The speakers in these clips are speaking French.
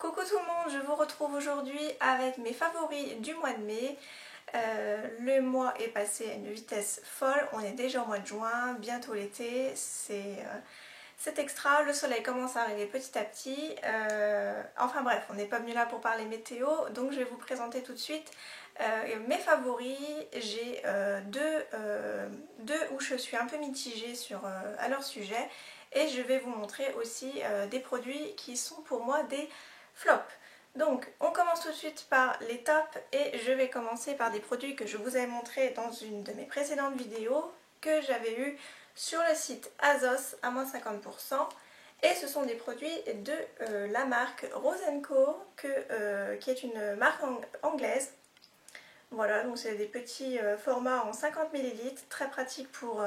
Coucou tout le monde, je vous retrouve aujourd'hui avec mes favoris du mois de mai. Le mois est passé à une vitesse folle, on est déjà au mois de juin, bientôt l'été, c'est extra, le soleil commence à arriver petit à petit. Enfin bref, on n'est pas venu là pour parler météo, donc je vais vous présenter tout de suite mes favoris. J'ai deux où je suis un peu mitigée à leur sujet, et je vais vous montrer aussi des produits qui sont pour moi des flops. Donc on commence tout de suite par les tops, et je vais commencer par des produits que je vous avais montrés dans une de mes précédentes vidéos que j'avais eu sur le site Azos à moins 50%, et ce sont des produits de la marque Rose & Co qui est une marque anglaise. Voilà, donc c'est des petits formats en 50 ml, très pratique pour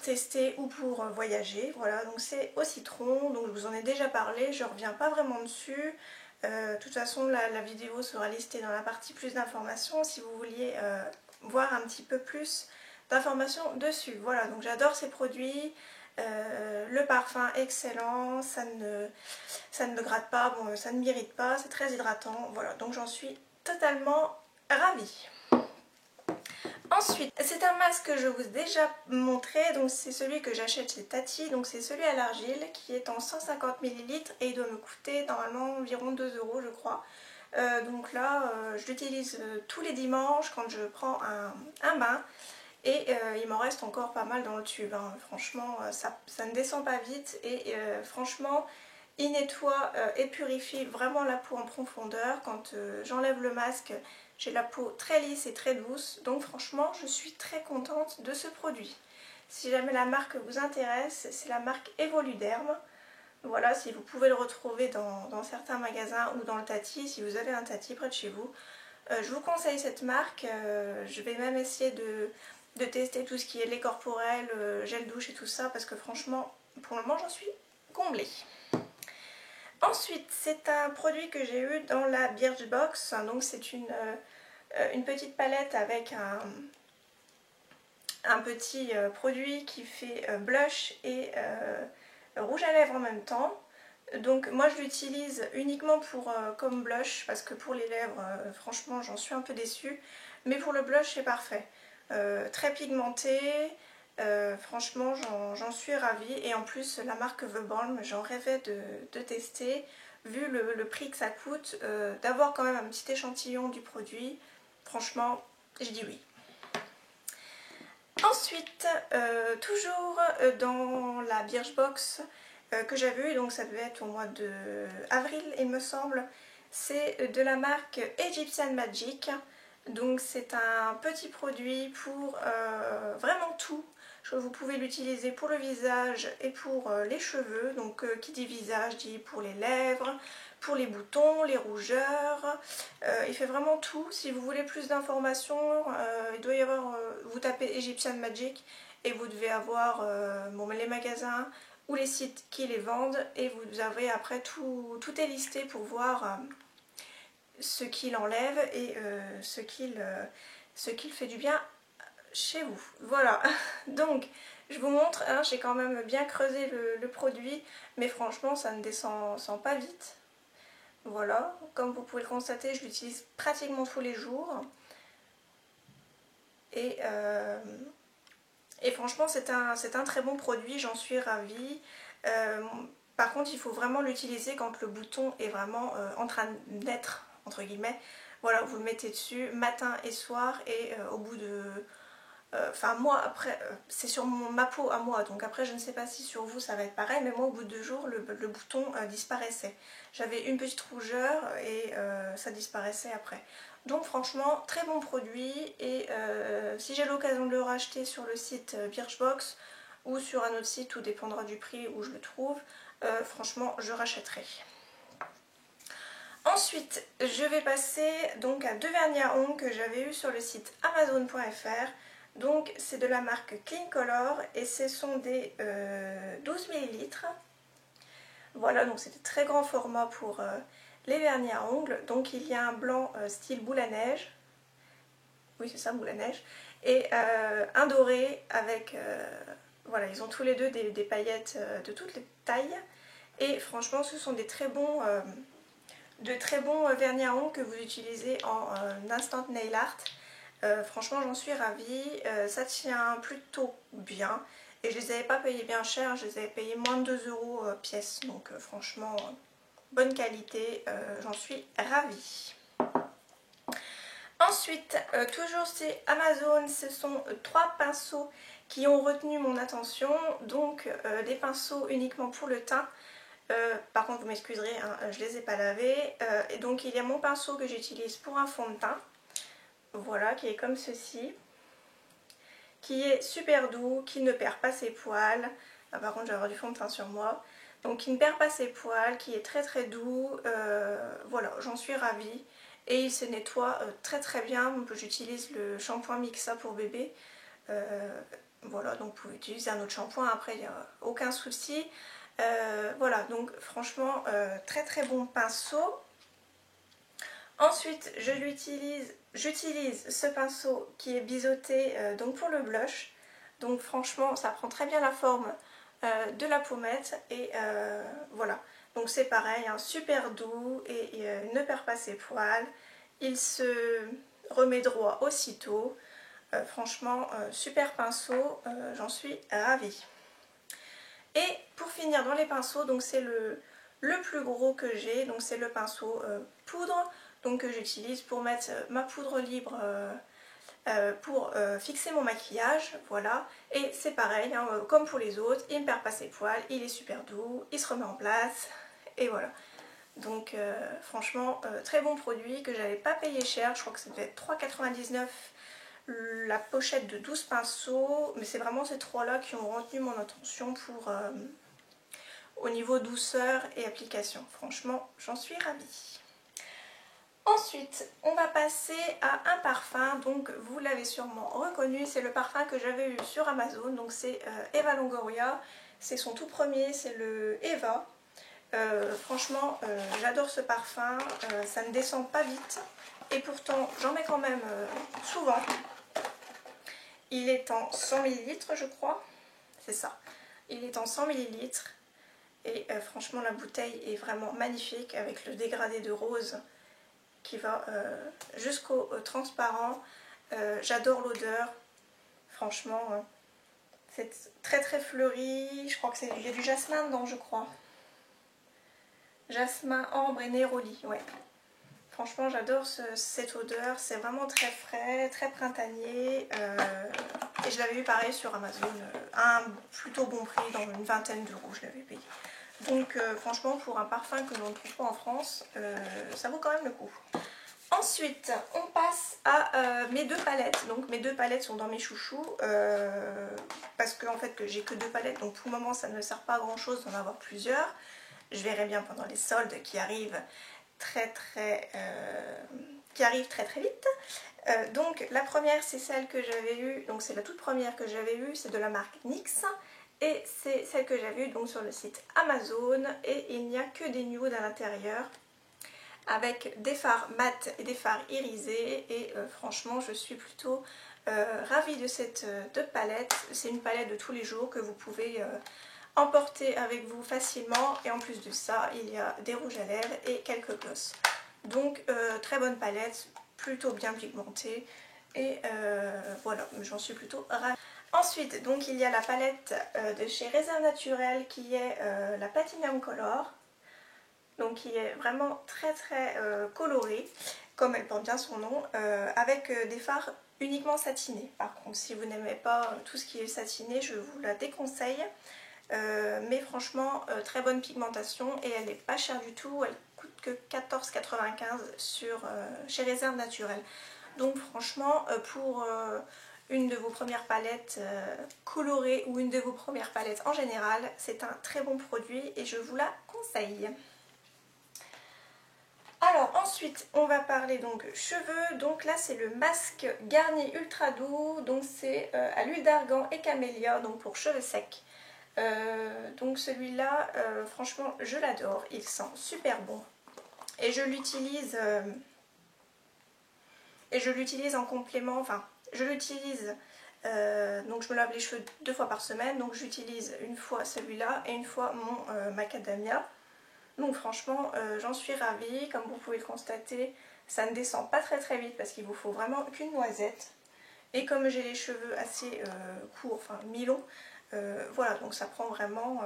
tester ou pour voyager. Voilà, donc c'est au citron, donc je vous en ai déjà parlé, je reviens pas vraiment dessus. De toute façon la vidéo sera listée dans la partie plus d'informations si vous vouliez voir un petit peu plus d'informations dessus. Voilà, donc j'adore ces produits, le parfum excellent, ça ne me gratte pas, bon, ça ne m'irrite pas, c'est très hydratant, voilà, donc j'en suis totalement ravie. Ensuite, c'est un masque que je vous ai déjà montré, donc c'est celui que j'achète chez Tati, donc c'est celui à l'argile qui est en 150 ml et il doit me coûter normalement environ 2 € je crois. Donc là, je l'utilise tous les dimanches quand je prends un bain, et il m'en reste encore pas mal dans le tube, hein. Franchement ça ne descend pas vite, et franchement il nettoie et purifie vraiment la peau en profondeur. Quand j'enlève le masque, j'ai la peau très lisse et très douce, donc franchement je suis très contente de ce produit. Si jamais la marque vous intéresse, c'est la marque Evoluderm. Voilà, si vous pouvez le retrouver dans certains magasins ou dans le Tati, si vous avez un Tati près de chez vous. Je vous conseille cette marque, je vais même essayer de tester tout ce qui est lait corporel, gel douche et tout ça, parce que franchement, pour le moment j'en suis comblée. Ensuite, c'est un produit que j'ai eu dans la Birchbox, donc c'est une petite palette avec un petit produit qui fait blush et rouge à lèvres en même temps. Donc moi je l'utilise uniquement comme blush, parce que pour les lèvres, franchement j'en suis un peu déçue, mais pour le blush c'est parfait. Très pigmenté, franchement j'en suis ravie, et en plus la marque The Balm, j'en rêvais de tester, vu le prix que ça coûte, d'avoir quand même un petit échantillon du produit. Franchement je dis oui. Ensuite, toujours dans la Birchbox que j'avais eu, donc ça devait être au mois d'avril il me semble, c'est de la marque Egyptian Magic. Donc c'est un petit produit pour vraiment tout. Vous pouvez l'utiliser pour le visage et pour les cheveux. Donc qui dit visage dit pour les lèvres, pour les boutons, les rougeurs. Il fait vraiment tout. Si vous voulez plus d'informations, il doit y avoir, vous tapez Egyptian Magic et vous devez avoir les magasins ou les sites qui les vendent, et vous avez après tout est listé pour voir ce qu'il enlève et ce qu'il fait du bien chez vous. Voilà, donc je vous montre, hein, j'ai quand même bien creusé le produit, mais franchement ça ne descend pas vite. Voilà, comme vous pouvez le constater, je l'utilise pratiquement tous les jours, et franchement c'est un très bon produit, j'en suis ravie. Par contre il faut vraiment l'utiliser quand le bouton est vraiment en train de naître, entre guillemets. Voilà, vous le mettez dessus matin et soir, et au bout de... Enfin moi après, c'est sur ma peau à moi, donc après je ne sais pas si sur vous ça va être pareil, mais moi au bout de 2 jours le bouton disparaissait. J'avais une petite rougeur et ça disparaissait après. Donc franchement très bon produit, et si j'ai l'occasion de le racheter sur le site Birchbox ou sur un autre site, tout dépendra du prix où je le trouve, franchement je rachèterai. Ensuite je vais passer donc à 2 vernis à ongles que j'avais eu sur le site Amazon.fr. Donc c'est de la marque Clean Color, et ce sont des 12 ml. Voilà, donc c'est de très grand format pour les vernis à ongles. Donc il y a un blanc style boule à neige, oui c'est ça, boule à neige, et un doré avec, voilà, ils ont tous les deux des paillettes de toutes les tailles, Et franchement ce sont des très bons vernis à ongles que vous utilisez en instant nail art. Franchement j'en suis ravie, ça tient plutôt bien et je les avais pas payés bien cher, je les avais payés moins de 2 € pièce, donc franchement bonne qualité, j'en suis ravie. Ensuite, toujours chez Amazon, ce sont 3 pinceaux qui ont retenu mon attention, donc des pinceaux uniquement pour le teint. Par contre vous m'excuserez, hein, je les ai pas lavés, et donc il y a mon pinceau que j'utilise pour un fond de teint, voilà, qui est comme ceci, qui est super doux, qui ne perd pas ses poils. Ah, par contre je vais avoir du fond de teint sur moi, donc qui ne perd pas ses poils, qui est très très doux, voilà, j'en suis ravie. Et il se nettoie très très bien, j'utilise le shampoing Mixa pour bébé, voilà, donc vous pouvez utiliser un autre shampoing, après il n'y a aucun souci. Voilà, donc franchement très très bon pinceau. Ensuite j'utilise ce pinceau qui est biseauté donc pour le blush, donc franchement ça prend très bien la forme de la pommette et voilà, donc c'est pareil, hein, super doux et ne perd pas ses poils, il se remet droit aussitôt, franchement super pinceau, j'en suis ravie. Et pour finir dans les pinceaux, donc c'est le plus gros que j'ai, donc c'est le pinceau poudre, donc que j'utilise pour mettre ma poudre libre pour fixer mon maquillage, voilà. Et c'est pareil, hein, comme pour les autres, il ne perd pas ses poils, il est super doux, il se remet en place, et voilà. Donc franchement, très bon produit que j'avais pas payé cher, je crois que ça devait être 3,99 € la pochette de 12 pinceaux, mais c'est vraiment ces 3 là qui ont retenu mon attention pour au niveau douceur et application. Franchement, j'en suis ravie. Ensuite, on va passer à un parfum, donc vous l'avez sûrement reconnu, c'est le parfum que j'avais eu sur Amazon, donc c'est Eva Longoria, c'est son tout premier, c'est le Eva. Franchement, j'adore ce parfum, ça ne descend pas vite, et pourtant j'en mets quand même souvent. Il est en 100 ml je crois, c'est ça, il est en 100 ml et franchement la bouteille est vraiment magnifique avec le dégradé de rose qui va jusqu'au transparent. J'adore l'odeur, franchement c'est très très fleuri, je crois qu'il y a du jasmin dedans je crois. Jasmin, ambre et néroli, ouais. Franchement j'adore cette odeur, c'est vraiment très frais, très printanier et je l'avais eu pareil sur Amazon à un plutôt bon prix, dans une vingtaine d'euros je l'avais payé. Donc franchement pour un parfum que l'on ne trouve pas en France, ça vaut quand même le coup. Ensuite on passe à mes 2 palettes, donc mes 2 palettes sont dans mes chouchous parce que en fait que j'ai que 2 palettes, donc pour le moment ça ne sert pas à grand chose d'en avoir plusieurs. Je verrai bien pendant les soldes qui arrivent très vite. Donc la première c'est celle que j'avais eue, donc c'est la toute première que j'avais eue, c'est de la marque NYX et c'est celle que j'avais eue donc sur le site Amazon et il n'y a que des nudes à l'intérieur avec des fards mat et des fards irisés et franchement je suis plutôt ravie de cette palette. C'est une palette de tous les jours que vous pouvez emporter avec vous facilement et en plus de ça il y a des rouges à lèvres et quelques glosses. Donc très bonne palette, plutôt bien pigmentée et voilà, j'en suis plutôt ravie. Ensuite donc il y a la palette de chez Réserve Naturelle qui est la Platinum Color, donc qui est vraiment très colorée comme elle porte bien son nom, avec des fards uniquement satinés. Par contre si vous n'aimez pas tout ce qui est satiné je vous la déconseille. Mais franchement très bonne pigmentation et elle n'est pas chère du tout, elle coûte que 14,95 € chez Réserve Naturelle. Donc franchement pour une de vos premières palettes colorées ou une de vos premières palettes en général, c'est un très bon produit et je vous la conseille. Alors ensuite on va parler donc cheveux, donc là c'est le masque Garnier Ultra Doux, donc c'est à l'huile d'argan et camélia, donc pour cheveux secs. Donc celui-là franchement je l'adore, il sent super bon et je l'utilise en complément, enfin je l'utilise donc je me lave les cheveux 2 fois par semaine, donc j'utilise une fois celui-là et une fois mon macadamia. Donc franchement j'en suis ravie, comme vous pouvez le constater, ça ne descend pas très vite parce qu'il vous faut vraiment qu'une noisette. Et comme j'ai les cheveux assez courts, enfin mi-longs, voilà, donc ça prend vraiment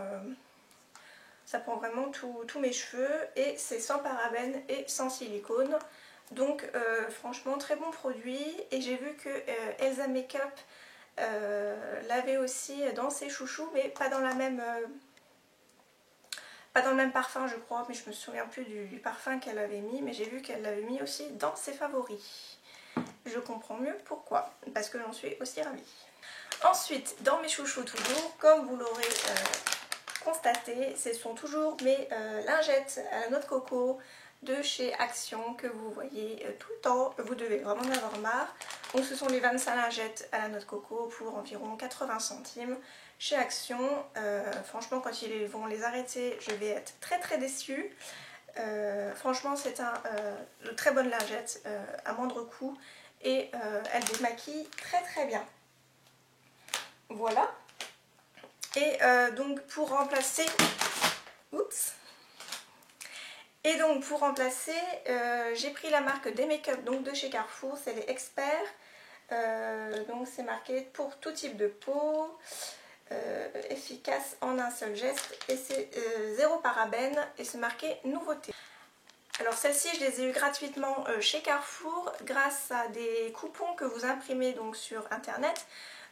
tous mes cheveux et c'est sans parabènes et sans silicone. Donc franchement très bon produit, et j'ai vu que Elsa Makeup l'avait aussi dans ses chouchous, mais pas dans la même... pas dans le même parfum je crois, mais je me souviens plus du parfum qu'elle avait mis, mais j'ai vu qu'elle l'avait mis aussi dans ses favoris. Je comprends mieux pourquoi, parce que j'en suis aussi ravie. Ensuite, dans mes chouchous toujours, comme vous l'aurez constaté, ce sont toujours mes lingettes à la noix de coco de chez Action que vous voyez tout le temps. Vous devez vraiment en avoir marre. Donc ce sont les 25 lingettes à la noix de coco pour environ 80 centimes chez Action. Franchement, quand ils vont les arrêter, je vais être très déçue. Franchement, c'est de très bonnes lingettes à moindre coût, et elles démaquillent très bien. Voilà. Et donc pour remplacer... Oups. Et donc pour remplacer, j'ai pris la marque des make-up donc de chez Carrefour, c'est les Experts. Donc c'est marqué pour tout type de peau, efficace en un seul geste, et c'est 0 parabènes, et c'est marqué nouveauté. Alors celles-ci je les ai eues gratuitement chez Carrefour grâce à des coupons que vous imprimez donc sur internet.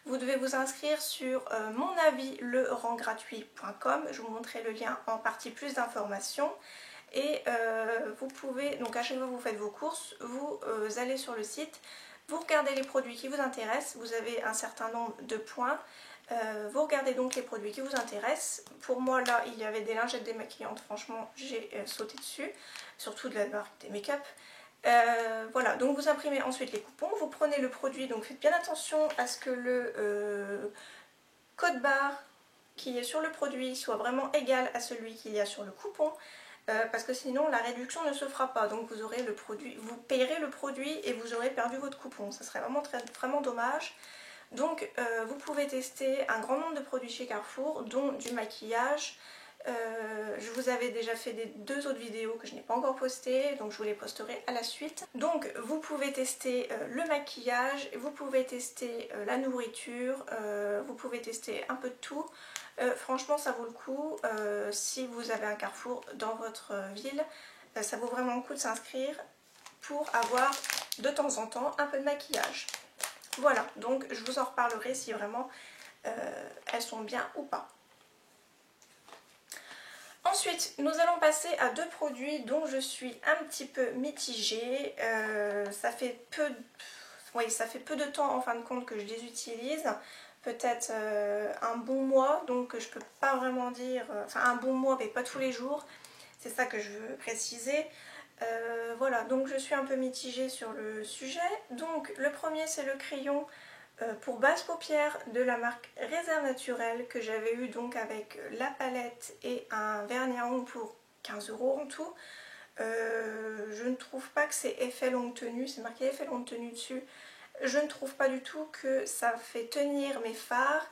Vous devez vous inscrire sur monavislerendgratuit.com, je vous montrerai le lien en partie plus d'informations. Et vous pouvez, donc à chaque fois que vous faites vos courses, vous allez sur le site, vous regardez les produits qui vous intéressent, vous avez un certain nombre de points, vous regardez donc les produits qui vous intéressent. Pour moi là il y avait des lingettes démaquillantes, franchement j'ai sauté dessus, surtout de la marque des make-up. Voilà, donc vous imprimez ensuite les coupons, vous prenez le produit, donc faites bien attention à ce que le code barre qui est sur le produit soit vraiment égal à celui qu'il y a sur le coupon. Parce que sinon la réduction ne se fera pas, donc vous aurez le produit, vous payerez le produit et vous aurez perdu votre coupon, ça serait vraiment dommage. Donc vous pouvez tester un grand nombre de produits chez Carrefour, dont du maquillage. Je vous avais déjà fait deux autres vidéos que je n'ai pas encore postées, donc je vous les posterai à la suite. Donc vous pouvez tester le maquillage, vous pouvez tester la nourriture, vous pouvez tester un peu de tout. Franchement ça vaut le coup, si vous avez un Carrefour dans votre ville, ça vaut vraiment le coup de s'inscrire pour avoir de temps en temps un peu de maquillage. Voilà, donc je vous en reparlerai si vraiment elles sont bien ou pas. Ensuite, nous allons passer à deux produits dont je suis un petit peu mitigée. Ça fait peu de temps en fin de compte que je les utilise. Peut-être un bon mois, donc je peux pas vraiment dire... Enfin un bon mois mais pas tous les jours. C'est ça que je veux préciser. Voilà, donc je suis un peu mitigée sur le sujet. Donc le premier c'est le crayon pour base paupières de la marque Réserve Naturelle que j'avais eu donc avec la palette et un vernis à ongles pour 15 € en tout. Je ne trouve pas que c'est effet longue tenue, c'est marqué effet longue tenue dessus. Je ne trouve pas du tout que ça fait tenir mes fards.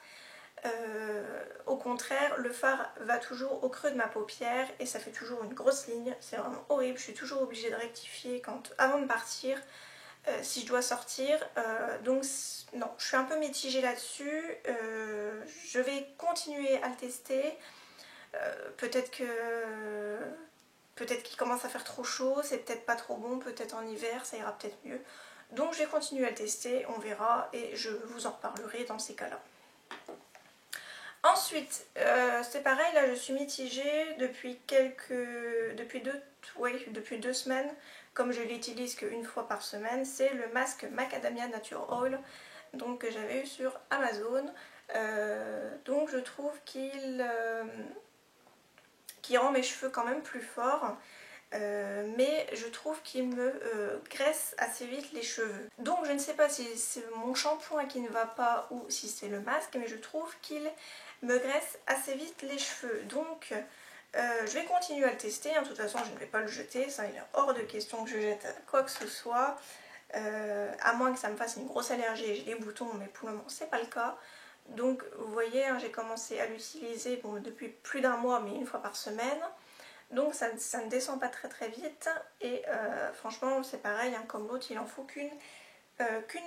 Au contraire, le fard va toujours au creux de ma paupière et ça fait toujours une grosse ligne. C'est vraiment horrible, je suis toujours obligée de rectifier avant de partir. Si je dois sortir, donc non, je suis un peu mitigée là-dessus. Je vais continuer à le tester. Peut-être qu'il commence à faire trop chaud, c'est peut-être pas trop bon, peut-être en hiver ça ira peut-être mieux. Donc je vais continuer à le tester, on verra et je vous en reparlerai dans ces cas-là. Ensuite, c'est pareil, là je suis mitigée depuis 2 semaines, comme je l'utilise qu'une fois par semaine, c'est le masque Macadamia Nature Oil, donc que j'avais eu sur Amazon. Donc je trouve qu'il rend mes cheveux quand même plus forts, mais je trouve qu'il me graisse assez vite les cheveux. Donc je ne sais pas si c'est mon shampoing qui ne va pas ou si c'est le masque, mais je trouve qu'il me graisse assez vite les cheveux. Donc je vais continuer à le tester, de toute façon je ne vais pas le jeter, ça il est hors de question que je jette quoi que ce soit. à moins que ça me fasse une grosse allergie et j'ai des boutons, mais pour le moment c'est pas le cas. Donc vous voyez, hein, j'ai commencé à l'utiliser depuis plus d'un mois, mais une fois par semaine. Donc ça ne descend pas très vite et franchement c'est pareil, hein, comme l'autre, il en faut qu'une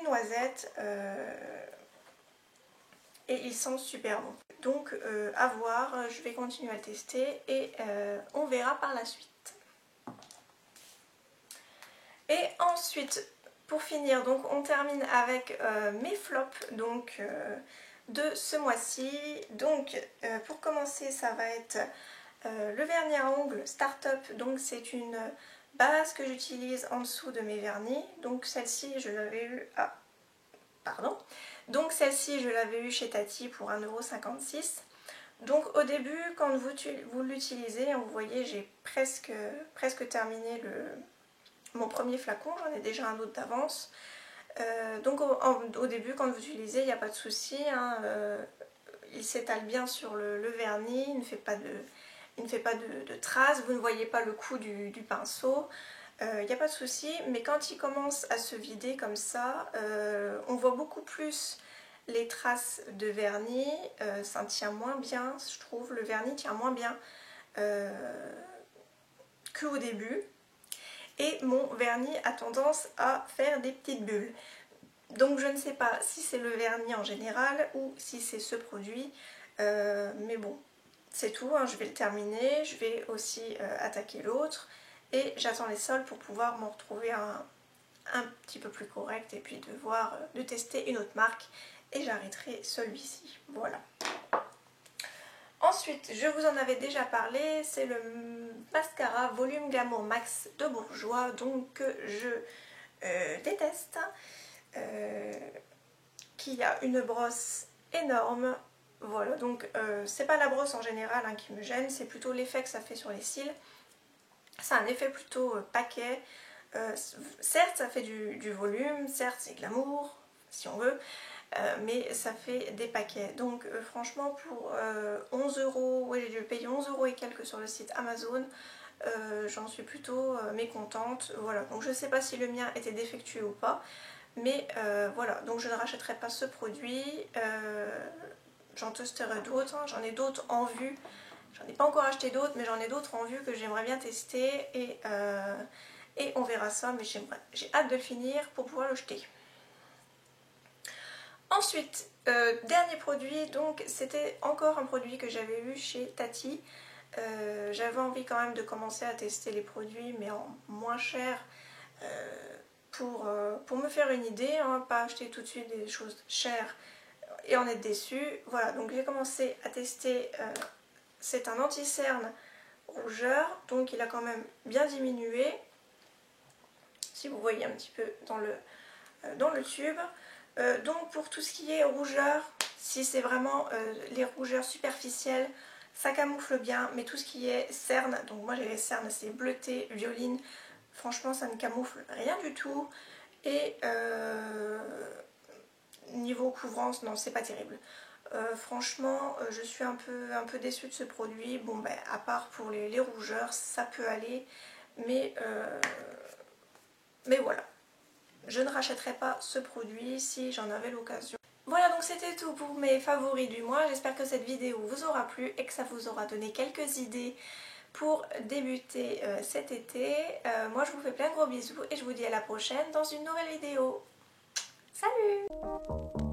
noisette et il sent super bon. Donc à voir, je vais continuer à le tester et on verra par la suite. Et ensuite, pour finir, donc on termine avec mes flops donc, de ce mois-ci. Donc pour commencer, ça va être le vernis à ongles Startup. Donc c'est une base que j'utilise en dessous de mes vernis. Donc celle-ci, je l'avais eu à... Pardon. Donc celle-ci, je l'avais eu chez Tati pour 1,56 €. Donc au début, quand vous l'utilisez, vous voyez, j'ai presque terminé mon premier flacon, j'en ai déjà un autre d'avance. Donc au début, quand vous utilisez, il n'y a pas de souci, hein, il s'étale bien sur le vernis, il ne fait pas de traces, vous ne voyez pas le coup du pinceau, il n'y a pas de souci. Mais quand il commence à se vider comme ça, on voit beaucoup plus les traces de vernis, ça tient moins bien, je trouve, le vernis tient moins bien qu'au début. Et mon vernis a tendance à faire des petites bulles. Donc je ne sais pas si c'est le vernis en général ou si c'est ce produit. Mais bon, c'est tout, hein, je vais le terminer. Je vais aussi attaquer l'autre. Et j'attends les soldes pour pouvoir m'en retrouver un petit peu plus correct. Et puis de tester une autre marque. Et j'arrêterai celui-ci. Voilà. Ensuite, je vous en avais déjà parlé, c'est le mascara Volume Glamour Max de Bourjois, donc que je déteste, qui a une brosse énorme. Voilà, donc c'est pas la brosse en général hein, qui me gêne, c'est plutôt l'effet que ça fait sur les cils. C'est un effet plutôt paquet. Certes, ça fait du volume, certes, c'est glamour, si on veut. Mais ça fait des paquets. Donc franchement pour 11 €, ouais, j'ai dû payer 11 € et quelques sur le site Amazon, j'en suis plutôt mécontente. Voilà, donc je sais pas si le mien était défectueux ou pas, mais voilà, donc je ne rachèterai pas ce produit. J'en testerai d'autres, hein. J'en ai d'autres en vue. J'en ai pas encore acheté d'autres, mais j'en ai d'autres en vue que j'aimerais bien tester et on verra ça, mais j'ai hâte de le finir pour pouvoir le jeter. Ensuite, dernier produit, donc c'était encore un produit que j'avais eu chez Tati. J'avais envie quand même de commencer à tester les produits mais en moins cher pour me faire une idée, hein, pas acheter tout de suite des choses chères et en être déçue. Voilà, donc j'ai commencé à tester, c'est un anti-cerne rougeur, donc il a quand même bien diminué, si vous voyez un petit peu dans le tube. Donc pour tout ce qui est rougeur, si c'est vraiment les rougeurs superficielles, ça camoufle bien, mais tout ce qui est cerne, donc moi j'ai les cernes assez bleutées, violines, franchement ça ne camoufle rien du tout. Et niveau couvrance, non, c'est pas terrible. Franchement, je suis un peu déçue de ce produit. Bon ben à part pour les rougeurs, ça peut aller, mais voilà. Je ne rachèterai pas ce produit si j'en avais l'occasion. Voilà, donc c'était tout pour mes favoris du mois. J'espère que cette vidéo vous aura plu et que ça vous aura donné quelques idées pour débuter cet été. Moi je vous fais plein de gros bisous et je vous dis à la prochaine dans une nouvelle vidéo. Salut!